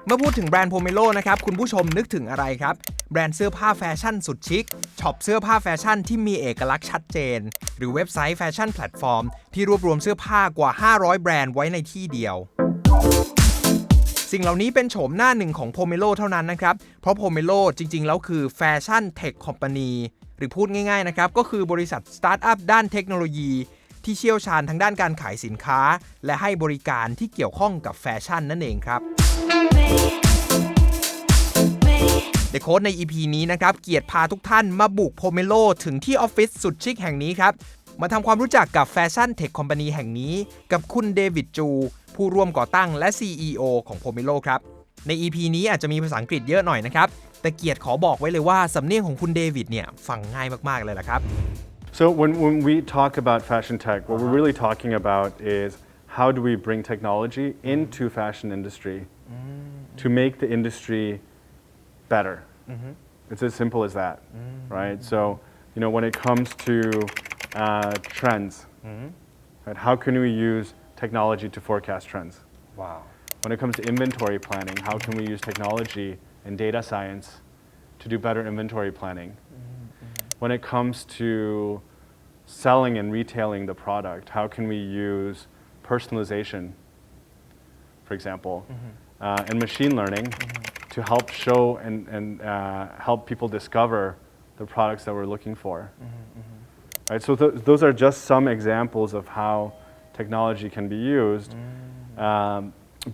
เมื่อพูดถึงแบรนด์ Pomelo นะครับคุณผู้ชมนึกถึงอะไรครับแบรนด์เสื้อผ้าแฟชั่นสุดชิคช็อปเสื้อผ้าแฟชั่นที่มีเอกลักษณ์ชัดเจนหรือเว็บไซต์แฟชั่นแพลตฟอร์มที่รวบรวมเสื้อผ้ากว่า500แบรนด์ไว้ในที่เดียวสิ่งเหล่านี้เป็นโฉมหน้าหนึ่งของ Pomelo เท่านั้นนะครับเพราะ Pomelo จริงๆแล้วคือแฟชั่นเทคคอมพานีหรือพูดง่ายๆนะครับก็คือบริษัทสตาร์ทอัพด้านเทคโนโลยีที่เชี่ยวชาญทางด้านการขายสินค้าและให้บริการที่เกี่ยวข้องกับแฟชั่นนั่นเองครับเดอะโค้ดใน EP นี้นะครับเกียรติพาทุกท่านมาบุก Pomelo ถึงที่ออฟฟิศสุดชิคแห่งนี้ครับมาทำความรู้จักกับแฟชั่นเทคคอมพานีแห่งนี้กับคุณเดวิดจูผู้ร่วมก่อตั้งและ CEO ของ Pomelo ครับใน EP นี้อาจจะมีภาษาอังกฤษเยอะหน่อยนะครับแต่เกียรติขอบอกไว้เลยว่าสำเนียงของคุณเดวิดเนี่ยฟังง่ายมากๆเลยล่ะครับSo when we talk about fashion tech, what we're really talking about is how do we bring technology into fashion industry to make the industry better. It's as simple as that, right? So, when it comes to trends, right, how can we use technology to forecast trends? Wow. When it comes to inventory planning, how can we use technology and data science to do better inventory planning? When it comes to selling and retailing the product, how can we use personalization, for example, and machine learning to help show and help people discover the products that we're looking for? Right, so those are just some examples of how technology can be used.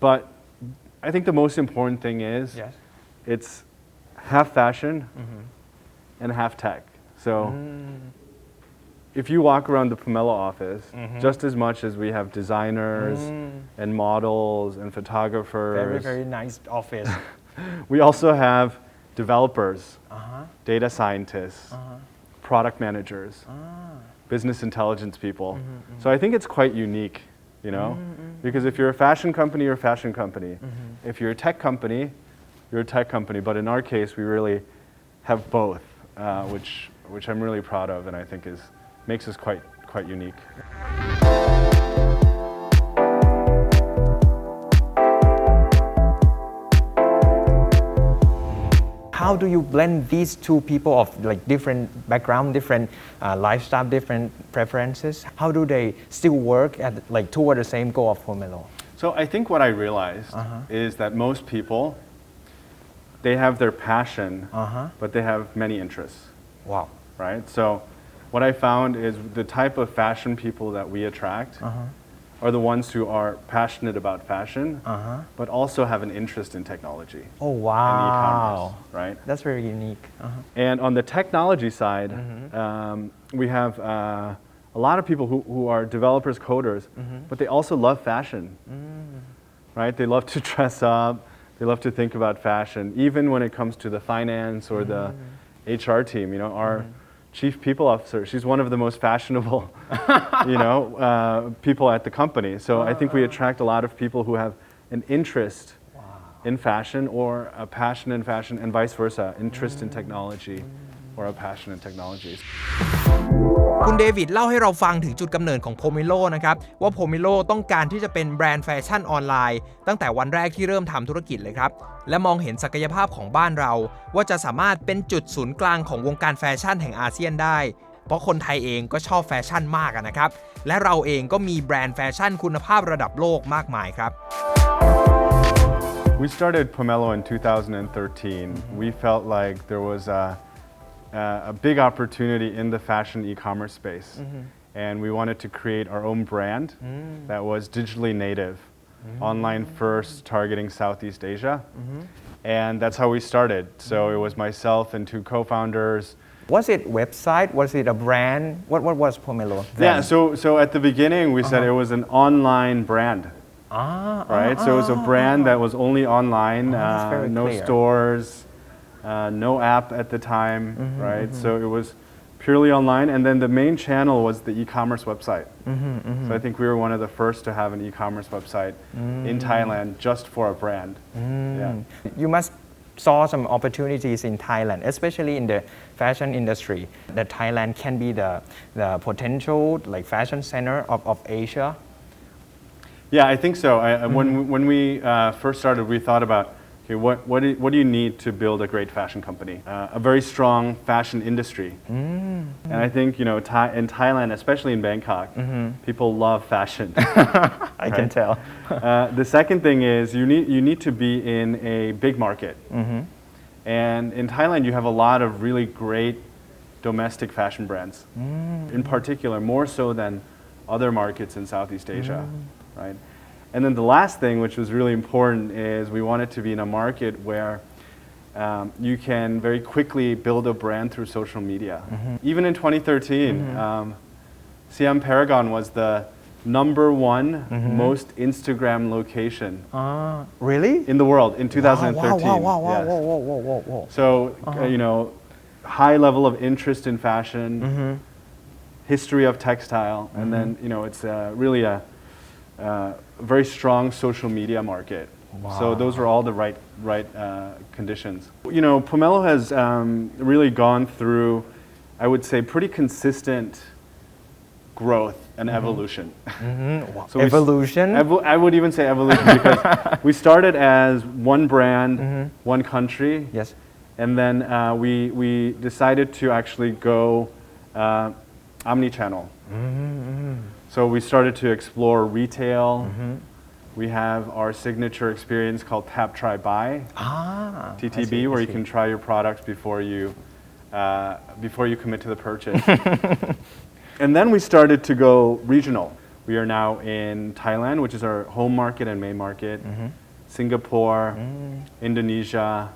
But I think the most important thing is it's half fashion and half tech. So if you walk around the Pomelo office, just as much as we have designers and models and photographers, very, very nice office. We also have developers, data scientists, product managers, business intelligence people. So I think it's quite unique, because if you're a fashion company, you're a fashion company. If you're a tech company, you're a tech company. But in our case, we really have both, which I'm really proud of, and I think makes us quite unique. How do you blend these two people of different background, different lifestyle, different preferences? How do they still work toward the same goal of Pomelo? So I think what I realized is that most people, they have their passion, but they have many interests. Wow. Right? So what I found is the type of fashion people that we attract are the ones who are passionate about fashion, but also have an interest in technology. Oh, wow. And e-commerce, right? That's very unique. And on the technology side, we have a lot of people who are developers, coders, but they also love fashion, right? They love to dress up. They love to think about fashion, even when it comes to the finance or the HR team. Our Chief People Officer, she's one of the most fashionable, people at the company. So I think we attract a lot of people who have an interest in fashion or a passion in fashion, and vice versa, interest in technology or a passion in technologies. คุณเดวิดเล่าให้เราฟังถึงจุดกำเนิดของ Pomelo นะครับว่า Pomelo ต้องการที่จะเป็นแบรนด์แฟชั่นออนไลน์ตั้งแต่วันแรกที่เริ่มทำธุรกิจเลยครับและมองเห็นศักยภาพของบ้านเราว่าจะสามารถเป็นจุดศูนย์กลางของวงการแฟชั่นแห่งอาเซียนได้เพราะคนไทยเองก็ชอบแฟชั่นมากนะครับและเราเองก็มีแบรนด์แฟชั่นคุณภาพระดับโลกมากมายครับ We started Pomelo in 2013. We felt like there was a big opportunity in the fashion e-commerce space, and we wanted to create our own brand that was digitally native, online first, targeting Southeast Asia, and that's how we started. So it was myself and two co-founders. Was it website? Was it a brand? What was Pomelo then? Yeah, so at the beginning we said it was an online brand. Right? So it was a brand that was only online, no stores, no app at the time, right? So it was purely online, and then the main channel was the e-commerce website. So I think we were one of the first to have an e-commerce website in Thailand just for a brand. Yeah. You must saw some opportunities in Thailand, especially in the fashion industry, that Thailand can be the potential fashion center of Asia. Yeah, I think so. When we first started, we thought about okay, what do you need to build a great fashion company? A very strong fashion industry. And I think, you know, in Thailand, especially in Bangkok, people love fashion. I can tell. The second thing is you need to be in a big market. And in Thailand, you have a lot of really great domestic fashion brands. In particular, more so than other markets in Southeast Asia, right? And then the last thing, which was really important, is we wanted to be in a market where you can very quickly build a brand through social media. Even in 2013, Siam Paragon was the number one most Instagram location Really? in the world in 2013. Wow. Yes. Whoa. So, you know, high level of interest in fashion, history of textile, and then, you know, it's really a very strong social media market. So those are all the right conditions. You know, Pomelo has really gone through, I would say, pretty consistent growth and evolution. So Evolution? I would even say evolution because we started as one brand, one country, Yes. and then we decided to actually go omni-channel. So we started to explore retail. We have our signature experience called Tap, Try, Buy, TTB, where you can try your products before you commit to the purchase. And then we started to go regional. We are now in Thailand, which is our home market and main market, Singapore, Indonesia,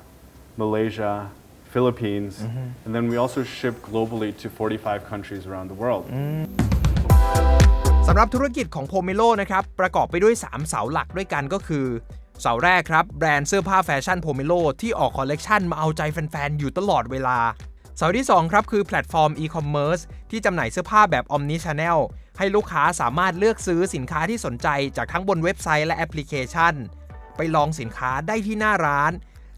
Malaysia, Philippines, and then we also ship globally to 45 countries around the world. สำหรับธุรกิจของ Pomelo นะครับประกอบไปด้วย 3 เสาหลักด้วยกันก็คือ เสาแรกครับแบรนด์เสื้อผ้าแฟชั่น Pomelo ที่ออกคอลเลกชันมาเอาใจแฟนๆอยู่ตลอดเวลาเสาที่ 2 ครับคือแพลตฟอร์มอีคอมเมิร์ซที่จำหน่ายเสื้อผ้าแบบ Omni Channel ให้ลูกค้าสามารถเลือกซื้อสินค้าที่สนใจจากทั้งบนเว็บไซต์และแอปพลิเคชันไปลองสินค้าได้ที่หน้าร้าน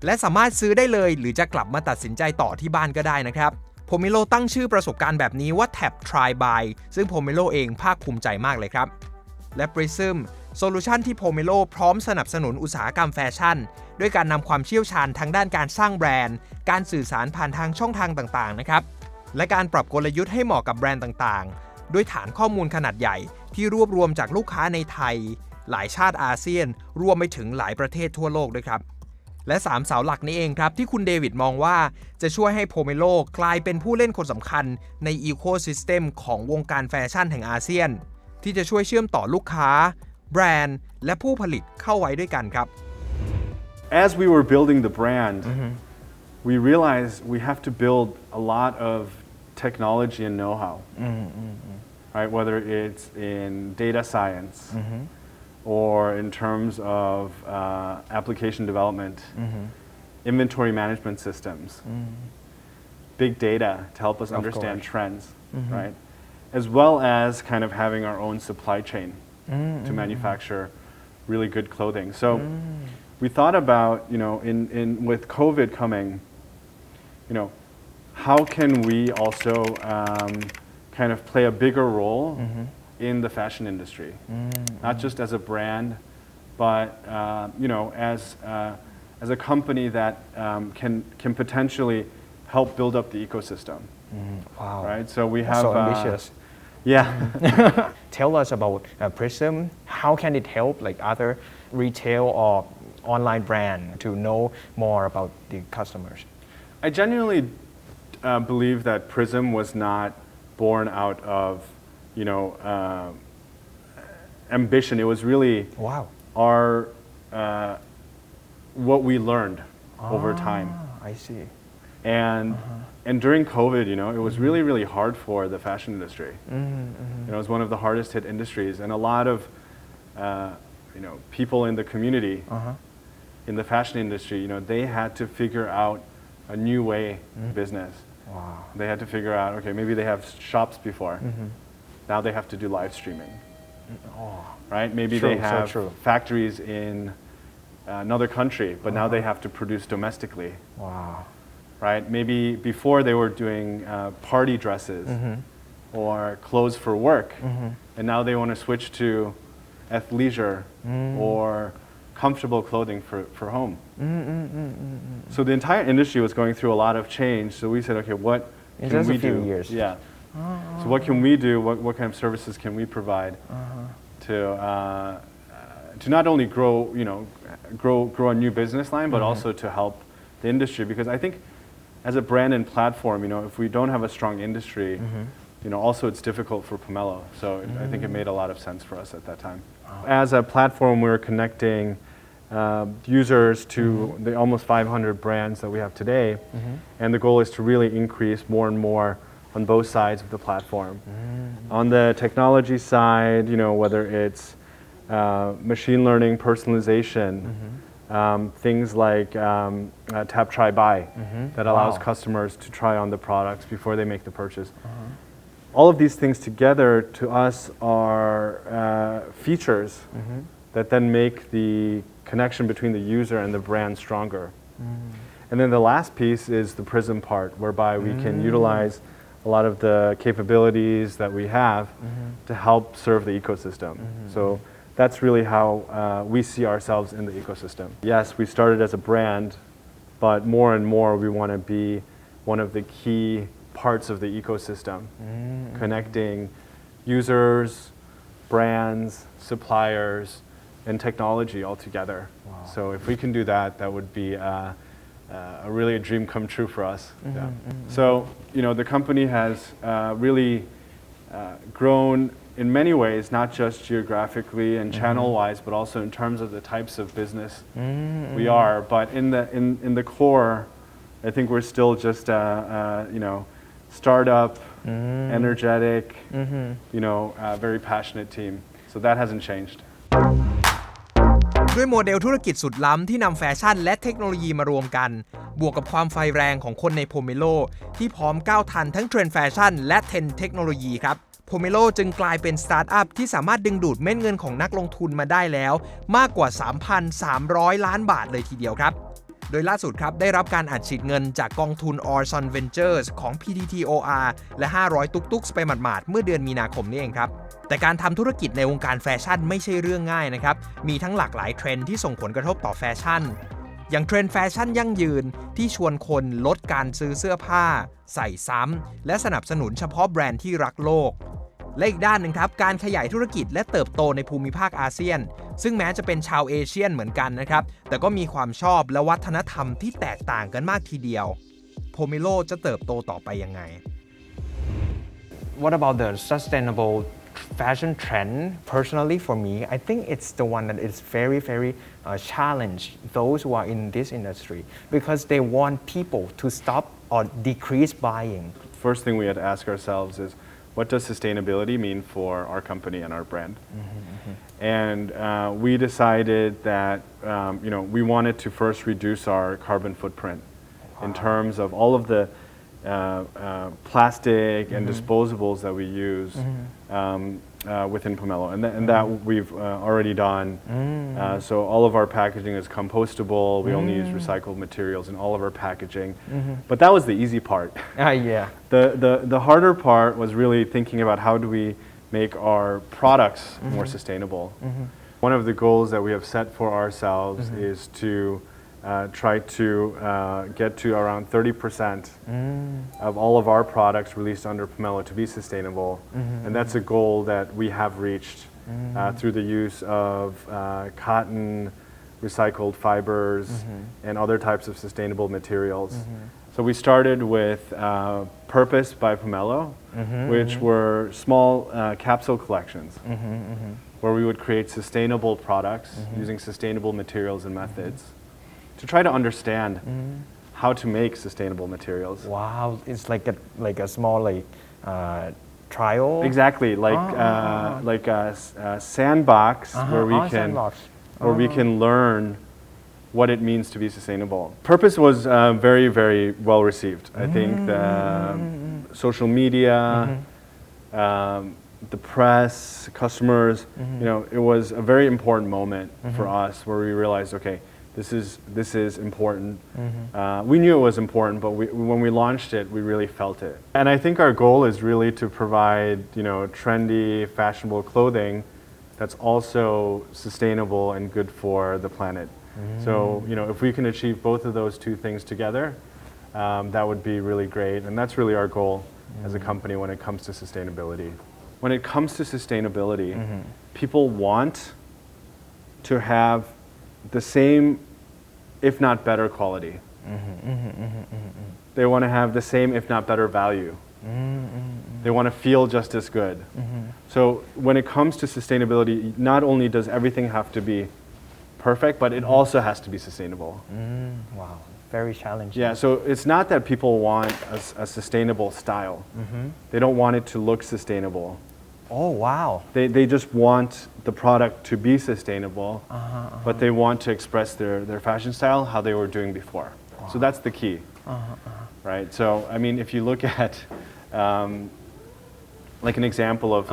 และสามารถซื้อได้เลยหรือจะกลับมาตัดสินใจต่อที่บ้านก็ได้นะครับPomelo ตั้งชื่อประสบการณ์แบบนี้ว่า Tap Try Buy ซึ่ง Pomelo เองภาคภูมิใจมากเลยครับและ Prism โซลูชันที่ Pomelo พร้อมสนับสนุนอุตสาหกรรมแฟชั่นด้วยการนำความเชี่ยวชาญทางด้านการสร้างแบรนด์การสื่อสารผ่านทางช่องทางต่างๆนะครับและการปรับกลยุทธ์ให้เหมาะกับแบรนด์ต่างๆด้วยฐานข้อมูลขนาดใหญ่ที่รวบรวมจากลูกค้าในไทยหลายชาติอาเซียนรวมไปถึงหลายประเทศทั่วโลกด้วยครับและ3เสาหลักนี้เองครับที่คุณเดวิดมองว่าจะช่วยให้ Pomelo กลายเป็นผู้เล่นคนสำคัญในอีโคซิสเต็มของวงการแฟชั่นแห่งอาเซียนที่จะช่วยเชื่อมต่อลูกค้าแบรนด์และผู้ผลิตเข้าไว้ด้วยกันครับ As we were building the brand, we realized we have to build a lot of technology and know-how, right? Whether it's in data science, or in terms of application development, inventory management systems, big data to help us understand trends, right? As well as kind of having our own supply chain to manufacture really good clothing. So we thought about, you know, with COVID coming, you know, how can we also kind of play a bigger role in the fashion industry, not just as a brand, but you know, as a company that can potentially help build up the ecosystem. Wow. Right. So we have so ambitious. Yeah. Tell us about Prism. How can it help like other retail or online brand to know more about the customers? I genuinely believe that Prism was not born out of, you know, ambition. It was really our what we learned over time. I see. And during COVID, you know, it was really hard for the fashion industry. You know, it was one of the hardest hit industries, and a lot of you know, people in the community in the fashion industry, you know, they had to figure out a new way business. Wow. They had to figure out, okay, maybe they have shops before. Now they have to do live streaming. Right? Maybe they have factories in another country, but now they have to produce domestically. Wow. Right? Maybe before they were doing party dresses or clothes for work, and now they want to switch to athleisure or comfortable clothing for home. So the entire industry was going through a lot of change. So we said, okay, what In can just we a few do? years. Yeah. So what can we do? What kind of services can we provide to not only grow, grow a new business line, but also to help the industry? Because I think as a brand and platform, if we don't have a strong industry, also it's difficult for Pomelo. So I think it made a lot of sense for us at that time. As a platform, we were connecting users to the almost 500 brands that we have today, and the goal is to really increase more and more on both sides of the platform. On the technology side, whether it's machine learning, personalization, things like tap, try, buy, that allows customers to try on the products before they make the purchase. All of these things together to us are features that then make the connection between the user and the brand stronger. And then the last piece is the Prism part, whereby we can utilize a lot of the capabilities that we have to help serve the ecosystem. So that's really how we see ourselves in the ecosystem. Yes, we started as a brand, but more and more we want to be one of the key parts of the ecosystem, connecting users, brands, suppliers, and technology all together. Wow. So if we can do that, that would be really a dream come true for us. So the company has really grown in many ways, not just geographically and channel-wise, but also in terms of the types of business we are. But in the core, I think we're still just startup, energetic, very passionate team. So that hasn't changed. ด้วยโมเดลธุรกิจสุดล้ำที่นำแฟชั่นและเทคโนโลยีมารวมกันบวกกับความไฟแรงของคนใน Pomelo ที่พร้อมก้าวทันทั้งเทรนด์แฟชั่นและเทรนด์เทคโนโลยีครับ Pomelo จึงกลายเป็นสตาร์ทอัพที่สามารถดึงดูดเม็ดเงินของนักลงทุนมาได้แล้วมากกว่า 3,300 ล้านบาทเลยทีเดียวครับโดยล่าสุดครับได้รับการอัดฉีดเงินจากกองทุน Orson Ventures ของ PTTOR และ500ตุ๊กๆไปหมาดๆเมื่อเดือนมีนาคมนี้เองครับแต่การทำธุรกิจในวงการแฟชั่นไม่ใช่เรื่องง่ายนะครับมีทั้งหลากหลายเทรนด์ที่ส่งผลกระทบต่อแฟชั่นอย่างเทรนด์แฟชั่นยั่งยืนที่ชวนคนลดการซื้อเสื้อผ้าใส่ซ้ำและสนับสนุนเฉพาะแบรนด์ที่รักโลกและอีกด้านหนึ่งครับการขยายธุรกิจและเติบโตในภูมิภาคอาเซียนซึ่งแม้จะเป็นชาวเอเชียนเหมือนกันนะครับแต่ก็มีความชอบและวัฒนธรรมที่แตกต่างกันมากทีเดียว Pomelo จะเติบโตต่อไปยังไง What about the sustainable fashion trend? Personally, for me, I think it's the one that is very, very challenge those who are in this industry because they want people to stop or decrease buying. First thing we had to ask ourselves is, what does sustainability mean for our company and our brand? And we decided that we wanted to first reduce our carbon footprint in terms of all of the plastic and disposables that we use within Pomelo, and that we've already done. So all of our packaging is compostable. We only use recycled materials in all of our packaging. But that was the easy part. Yeah. The harder part was really thinking about how do we make our products more sustainable. One of the goals that we have set for ourselves is to try to get to around 30% of all of our products released under Pomelo to be sustainable. And that's a goal that we have reached through the use of cotton, recycled fibers, and other types of sustainable materials. So we started with Purpose by Pomelo, which were small capsule collections where we would create sustainable products using sustainable materials and methods. To try to understand how to make sustainable materials. Wow, it's like a small trial. Exactly, like a sandbox where we can learn what it means to be sustainable. Purpose was very, very well received. I think the social media, the press, customers, it was a very important moment for us where we realized, okay, this is important. We knew it was important, but when we launched it, we really felt it. And I think our goal is really to provide, trendy, fashionable clothing that's also sustainable and good for the planet. So, if we can achieve both of those two things together, that would be really great. And that's really our goal as a company when it comes to sustainability. When it comes to sustainability, people want to have the same, if not better quality. They want to have the same, if not better value. They want to feel just as good. So when it comes to sustainability, not only does everything have to be perfect, but it also has to be sustainable. Wow, very challenging. Yeah, so it's not that people want a sustainable style. They don't want it to look sustainable. Oh, wow. They just want the product to be sustainable, but they want to express their fashion style how they were doing before. So that's the key, right? So, I mean, if you look at like an example of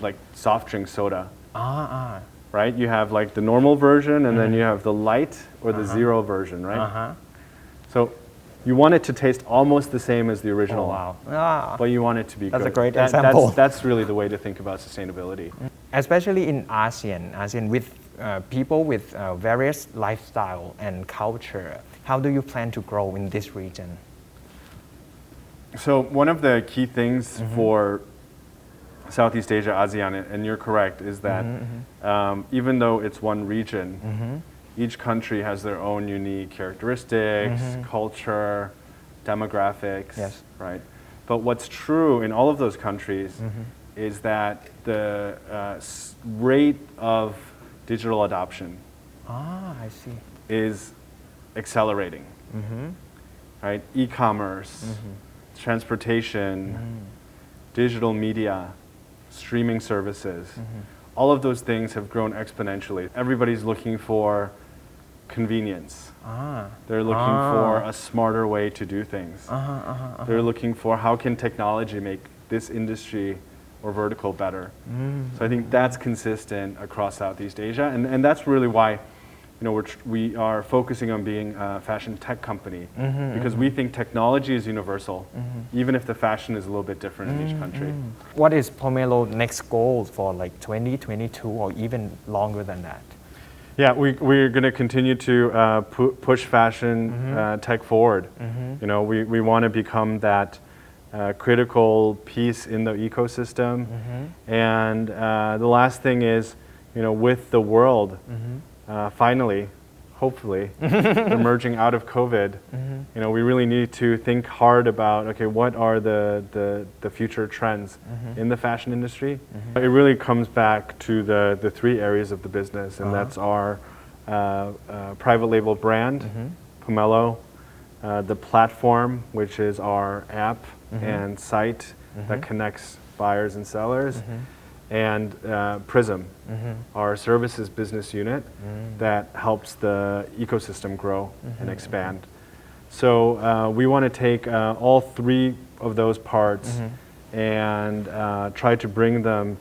like soft drink soda, right? You have like the normal version and then you have the light or the zero version, right? So you want it to taste almost the same as the original, but you want it to be That's good. a great example. That's really the way to think about sustainability. Especially in ASEAN with people with various lifestyle and culture. How do you plan to grow in this region? So one of the key things for Southeast Asia, ASEAN, and you're correct, is that even though it's one region, each country has their own unique characteristics, culture, demographics, right? But what's true in all of those countries is that the rate of digital adoption I see. is accelerating, right? E-commerce, transportation, digital media, streaming services, all of those things have grown exponentially. Everybody's looking for convenience. They're looking for a smarter way to do things. They're looking for how can technology make this industry or vertical better. So I think that's consistent across Southeast Asia, and that's really why we are focusing on being a fashion tech company, because we think technology is universal, even if the fashion is a little bit different in each country. What is Pomelo next goal for like 2022 or even longer than that? Yeah, we're going to continue to push fashion tech forward. We want to become that critical piece in the ecosystem. And the last thing is, with the world finally, hopefully, emerging out of COVID, we really need to think hard about, okay, what are the future trends in the fashion industry? It really comes back to the three areas of the business, and that's our private label brand, Pomelo, the platform, which is our app and site that connects buyers and sellers, and Prism, our services business unit that helps the ecosystem grow and expand. So we want to take all three of those parts and try to bring them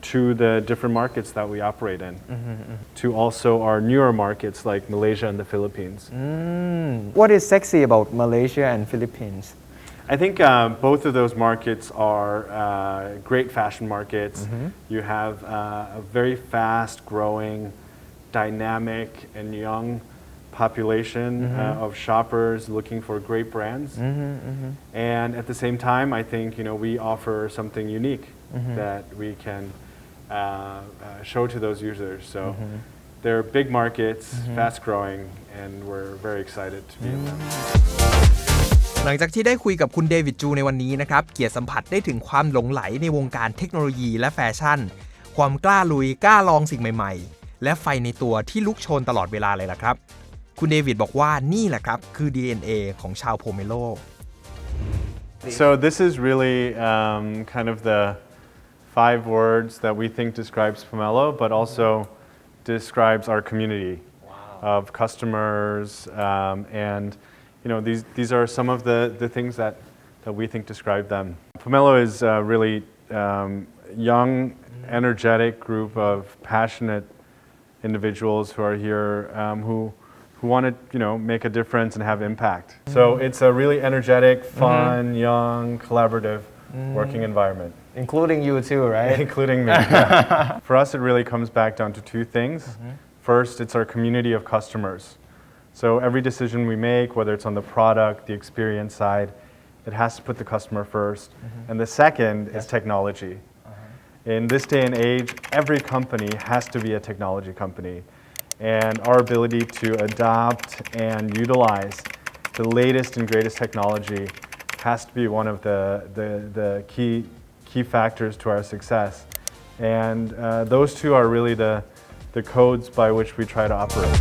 to the different markets that we operate in, to also our newer markets like Malaysia and the Philippines. What is sexy about Malaysia and Philippines? I think both of those markets are great fashion markets. You have a very fast growing, dynamic and young population of shoppers looking for great brands. And at the same time, I think we offer something unique that we can show to those users. So they're big markets, fast growing, and we're very excited to be in them. หลังจากที่ได้คุยกับคุณเดวิดจูในวันนี้นะครับเกียรติสัมผัสได้ถึงความหลงไหลในวงการเทคโนโลยีและแฟชั่นความกล้าลุยกล้าลองสิ่งใหม่ๆและไฟในตัวที่ลุกโชนตลอดเวลาเลยล่ะครับคุณเดวิดบอกว่านี่แหละครับคือ DNA ของชาวโพเมโล So this is really kind of the 5 words that we think describes Pomelo, but also describes our community of customers and these are some of the things that we think describe them. Pomelo is a really young, energetic group of passionate individuals who are here who want to make a difference and have impact. So it's a really energetic, fun, young, collaborative working environment. including you too, right? including me. Yeah. For us, it really comes back down to two things. First, it's our community of customers. So every decision we make, whether it's on the product, the experience side, it has to put the customer first. And the second is technology. In this day and age, every company has to be a technology company. And our ability to adopt and utilize the latest and greatest technology has to be one of the key factors to our success. And those two are really the codes by which we try to operate.